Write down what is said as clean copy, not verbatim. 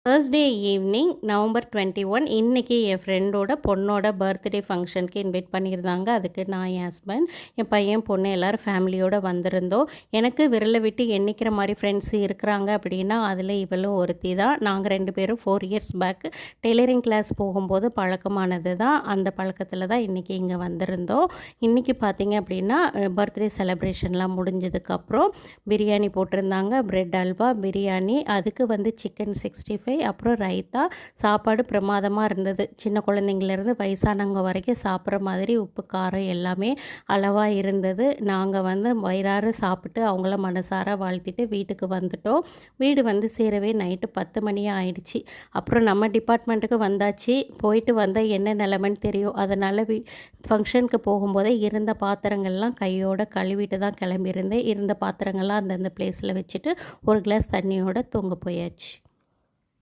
Thursday evening November 21 இன்றைக்கி என் ஃப்ரெண்டோட பொண்ணோட பர்த்டே ஃபங்க்ஷனுக்கு இன்வைட் பண்ணியிருந்தாங்க. அதுக்கு நான், என் ஹஸ்பண்ட், என் பையன், பொண்ணு எல்லோரும் ஃபேமிலியோடு வந்திருந்தோம். எனக்கு விரலை விட்டு எண்ணிக்கிற மாதிரி ஃப்ரெண்ட்ஸ் இருக்கிறாங்க அப்படின்னா அதில் இவளும் ஒருத்தி தான். நாங்கள் 2 பேரும் 4 இயர்ஸ் பேக் டெய்லரிங் கிளாஸ் போகும்போது பழக்கமானது தான். அந்த பழக்கத்தில் தான் இன்றைக்கி இங்கே வந்திருந்தோம். இன்றைக்கி பார்த்திங்க அப்படின்னா பர்த்டே செலப்ரேஷன்லாம் முடிஞ்சதுக்கப்புறம் பிரியாணி போட்டிருந்தாங்க, பிரெட் அல்வா, பிரியாணி, அதுக்கு சிக்கன் 65, அப்புறம் ரைத்தா. சாப்பாடு பிரமாதமாக இருந்தது. சின்ன குழந்தைங்கள்லேருந்து வயசானவங்க வரைக்கும் சாப்பிட்ற மாதிரி உப்பு காரம் எல்லாமே அளவாக இருந்தது. நாங்கள் வயிறார சாப்பிட்டு அவங்கள மனசார வாழ்த்திட்டு வீட்டுக்கு வந்துட்டோம். வீடு சேரவே நைட்டு 10 மணி ஆயிடுச்சு. அப்புறம் நம்ம டிபார்ட்மெண்ட்டுக்கு வந்தாச்சு. போயிட்டு வந்தால் என்ன நிலைமைன்னு தெரியும். அதனால் ஃபங்க்ஷனுக்கு போகும்போதே இருந்த பாத்திரங்கள்லாம் கையோடு கழுவிட்டு தான் கிளம்பியிருந்தேன். இருந்த பாத்திரங்கள்லாம் அந்தந்த பிளேஸில் வச்சுட்டு ஒரு கிளாஸ் தண்ணியோடு தூங்க போயாச்சு.